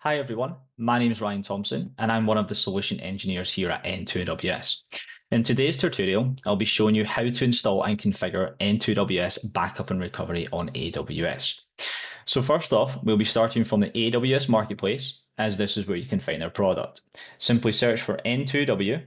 Hi everyone, my name is Ryan Thompson and I'm one of the solution engineers here at N2WS. In today's tutorial, I'll be showing you how to install and configure N2WS backup and recovery on AWS. So first off, we'll be starting from the AWS Marketplace, as this is where you can find our product. Simply search for N2W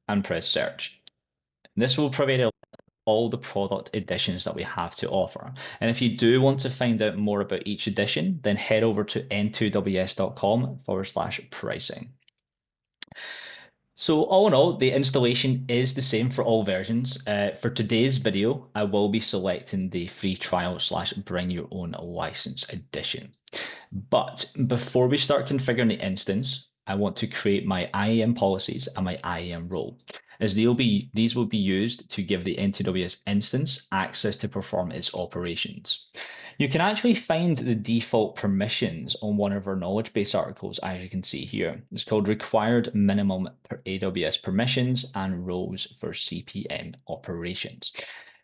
and press search. This will provide all the product editions that we have to offer. And if you do want to find out more about each edition, then head over to n2ws.com/pricing. So all in all, the installation is the same for all versions. For today's video, I will be selecting the free trial / bring your own license edition. But before we start configuring the instance, I want to create my IAM policies and my IAM role, as these will be used to give the N2WS instance access to perform its operations. You can actually find the default permissions on one of our knowledge base articles, as you can see here. It's called Required Minimum AWS Permissions and Roles for CPM Operations.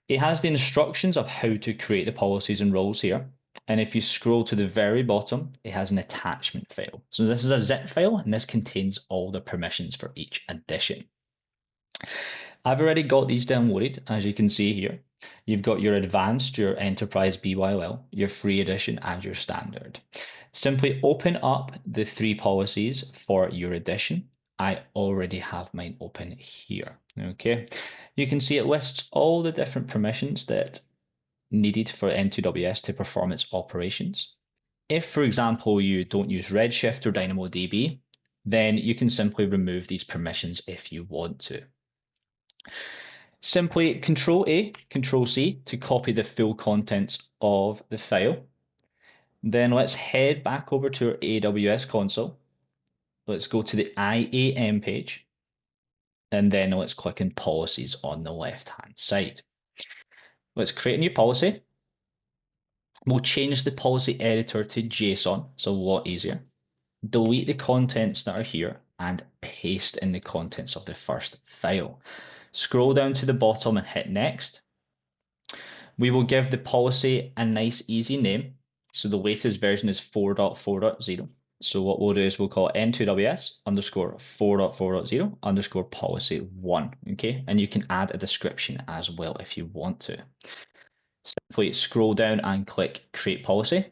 It has the instructions of how to create the policies and roles here. And if you scroll to the very bottom, it has an attachment file. So this is a zip file, and this contains all the permissions for each edition. I've already got these downloaded, as you can see here. You've got your advanced, your enterprise BYOL, your free edition, and your standard. Simply open up the three policies for your edition. I already have mine open here. Okay, you can see it lists all the different permissions that needed for N2WS to perform its operations. If, for example, you don't use Redshift or DynamoDB, then you can simply remove these permissions if you want to. Simply Control-A, Control-C to copy the full contents of the file. Then let's head back over to our AWS console. Let's go to the IAM page, and then let's click on Policies on the left-hand side. Let's create a new policy. We'll change the policy editor to JSON. It's a lot easier. Delete the contents that are here and paste in the contents of the first file. Scroll down to the bottom and hit next. We will give the policy a nice easy name. So the latest version is 4.4.0. So what we'll do is we'll call it N2WS underscore 4.4.0 underscore policy 1. Okay, and you can add a description as well if you want to. Simply scroll down and click create policy.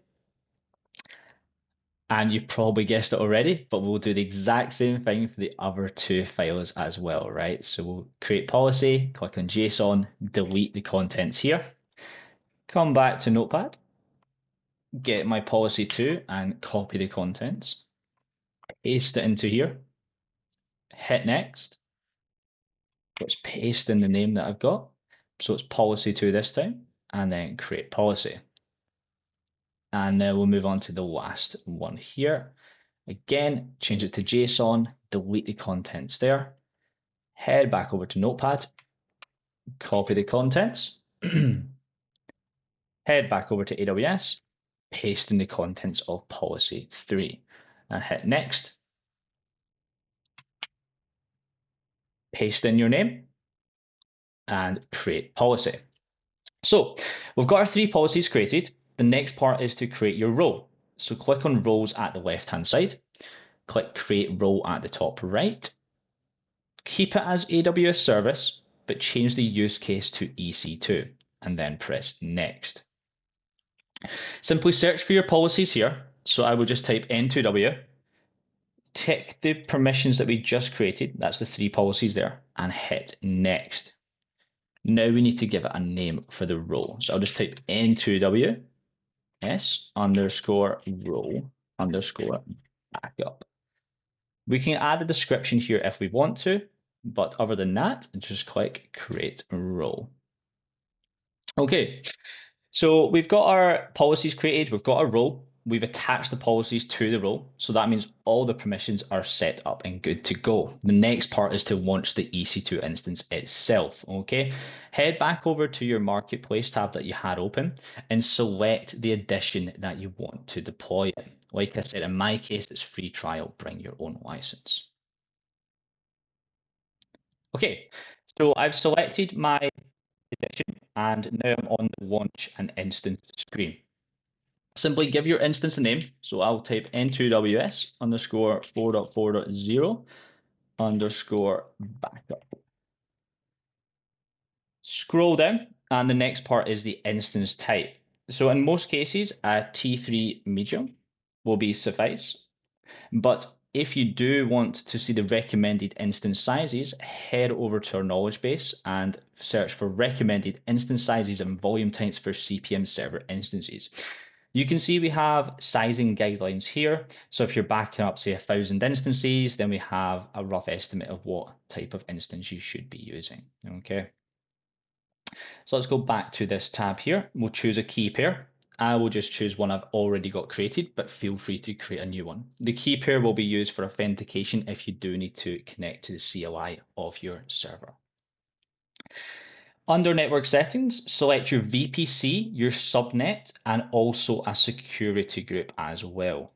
And you probably guessed it already, but we'll do the exact same thing for the other two files as well, right? So we'll create policy, click on JSON, delete the contents here, come back to Notepad, get my policy 2 and copy the contents, paste it into here, hit next. Let's paste in the name that I've got. So it's policy 2 this time, and then create policy. And now we'll move on to the last one here. Again, change it to JSON, delete the contents there, head back over to Notepad, copy the contents, head back over to AWS, paste in the contents of policy 3, and hit next. Paste in your name and create policy. So we've got our three policies created. The next part is to create your role. So click on roles at the left-hand side, click create role at the top right, keep it as AWS service, but change the use case to EC2, and then press next. Simply search for your policies here. So I will just type N2W, tick the permissions that we just created, that's the three policies there, and hit next. Now we need to give it a name for the role. So I'll just type N2W S underscore role underscore backup. We can add a description here if we want to, but other than that, just click create role. Okay, so we've got our policies created, we've got a role, we've attached the policies to the role, so that means all the permissions are set up and good to go. The next part is to launch the EC2 instance itself, okay? Head back over to your Marketplace tab that you had open and select the edition that you want to deploy in. Like I said, in my case, it's free trial, bring your own license. Okay, so I've selected my edition and now I'm on the launch an instance screen. Simply give your instance a name. So I'll type N2WS underscore 4.4.0 underscore backup. Scroll down, and the next part is the instance type. So in most cases, a T3 medium will be suffice. But if you do want to see the recommended instance sizes, head over to our knowledge base and search for recommended instance sizes and volume types for CPM server instances. You can see we have sizing guidelines here. So if you're backing up, say, 1,000 instances, then we have a rough estimate of what type of instance you should be using. Okay. So let's go back to this tab here. We'll choose a key pair. I will just choose one I've already got created, but feel free to create a new one. The key pair will be used for authentication if you do need to connect to the CLI of your server. Under network settings, select your VPC, your subnet, and also a security group as well.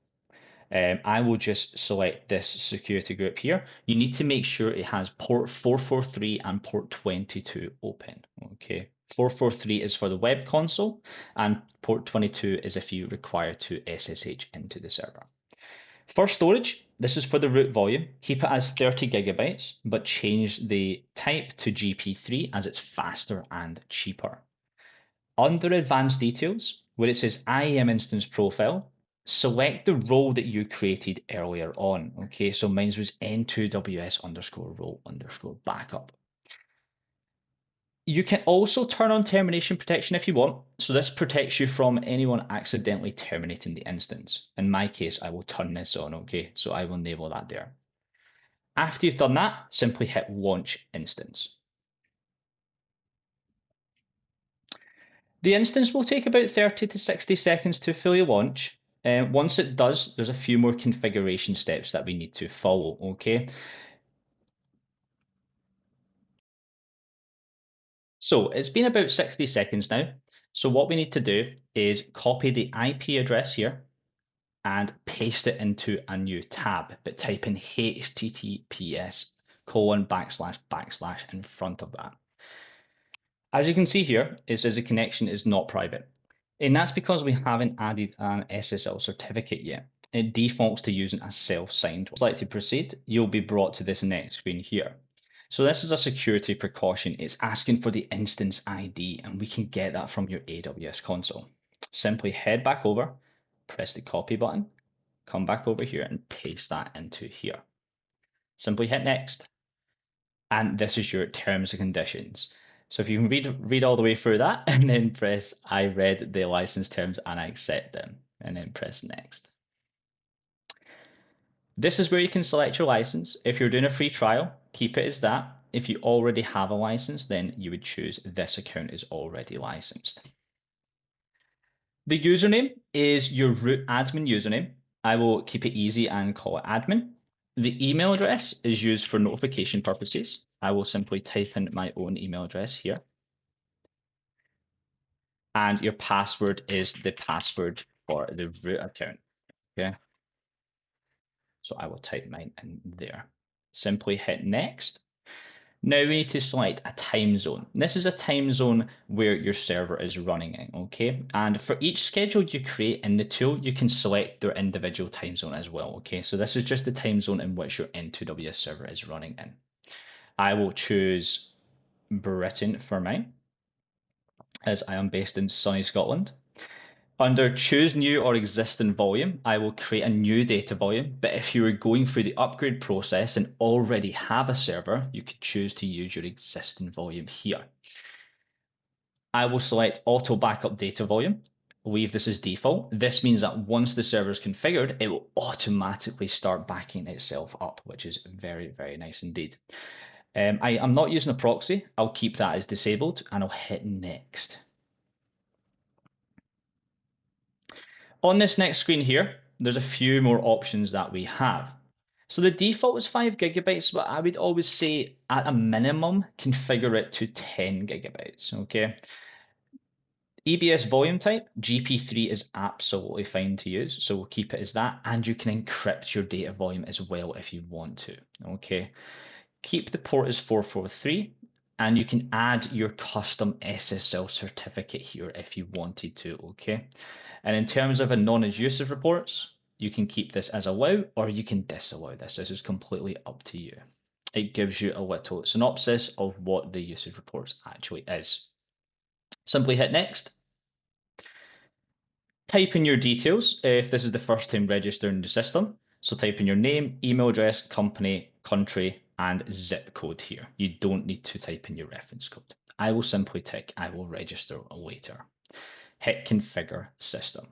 I will just select this security group here. You need to make sure it has port 443 and port 22 open. Okay, 443 is for the web console, and port 22 is if you require to SSH into the server. For storage, this is for the root volume. Keep it as 30 gigabytes, but change the type to GP3 as it's faster and cheaper. Under advanced details, where it says IAM instance profile, select the role that you created earlier on. Okay, so mine was N2WS underscore role underscore backup. You can also turn on termination protection if you want. So this protects you from anyone accidentally terminating the instance. In my case, I will turn this on, okay? So I will enable that there. After you've done that, simply hit launch instance. The instance will take about 30 to 60 seconds to fully launch. Once it does, there's a few more configuration steps that we need to follow, okay? So it's been about 60 seconds now. So what we need to do is copy the IP address here and paste it into a new tab, but type in https :// in front of that. As you can see here, it says the connection is not private. And that's because we haven't added an SSL certificate yet. It defaults to using a self-signed. If you'd like to proceed, you'll be brought to this next screen here. So this is a security precaution. It's asking for the instance ID, and we can get that from your AWS console. Simply head back over, press the copy button, come back over here and paste that into here. Simply hit next. And this is your terms and conditions. So if you can read all the way through that and then press I read the license terms and I accept them and then press next. This is where you can select your license. If you're doing a free trial, keep it as that. If you already have a license, then you would choose this account is already licensed. The username is your root admin username. I will keep it easy and call it admin. The email address is used for notification purposes. I will simply type in my own email address here. And your password is the password for the root account. Okay. So I will type mine in there. Simply hit next. Now we need to select a time zone. This is a time zone where your server is running in, okay? And for each schedule you create in the tool, you can select their individual time zone as well, okay? So this is just the time zone in which your N2W server is running in. I will choose Britain for mine, as I am based in sunny Scotland. Under choose new or existing volume, I will create a new data volume, but if you were going through the upgrade process and already have a server, you could choose to use your existing volume here. I will select auto backup data volume, leave this as default. This means that once the server is configured, it will automatically start backing itself up, which is very, very nice indeed. I'm not using a proxy. I'll keep that as disabled and I'll hit next. On this next screen here, there's a few more options that we have. So the default is 5 gigabytes, but I would always say at a minimum, configure it to 10 gigabytes, okay? EBS volume type, GP3 is absolutely fine to use, so we'll keep it as that, and you can encrypt your data volume as well if you want to, okay? Keep the port as 443, and you can add your custom SSL certificate here if you wanted to, okay? And in terms of a non-intrusive reports, you can keep this as allow or you can disallow this. This is completely up to you. It gives you a little synopsis of what the usage reports actually is. Simply hit next. Type in your details if this is the first time registering the system. So type in your name, email address, company, country, and zip code here. You don't need to type in your reference code. I will simply tick, I will register later. Hit configure system.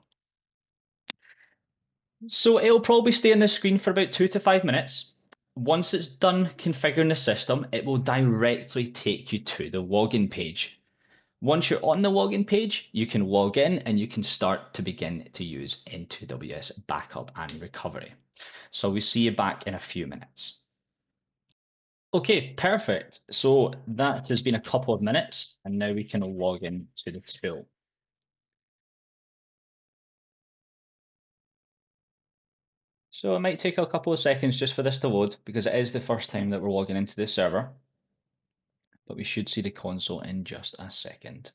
So it'll probably stay on the screen for about 2 to 5 minutes. Once it's done configuring the system, it will directly take you to the login page. Once you're on the login page, you can log in and you can start to begin to use N2WS backup and recovery. So we'll see you back in a few minutes. Okay, perfect. So that has been a couple of minutes and now we can log in to the tool. So it might take a couple of seconds just for this to load because it is the first time that we're logging into this server, but we should see the console in just a second.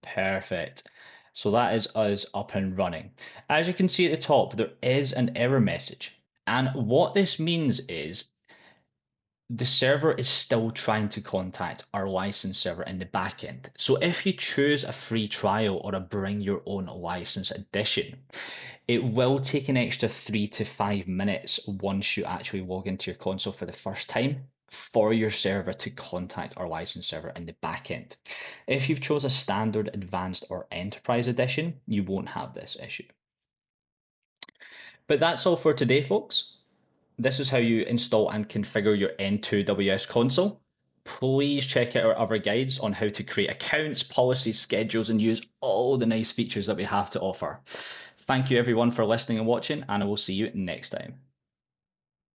Perfect. So that is us up and running. As you can see at the top, there is an error message. And what this means is the server is still trying to contact our license server in the backend. So if you choose a free trial or a bring your own license edition, it will take an extra 3 to 5 minutes once you actually log into your console for the first time for your server to contact our license server in the backend. If you've chose a standard, advanced, or enterprise edition, you won't have this issue. But that's all for today, folks. This is how you install and configure your N2WS console. Please check out our other guides on how to create accounts, policies, schedules, and use all the nice features that we have to offer. Thank you everyone for listening and watching, and I will see you next time.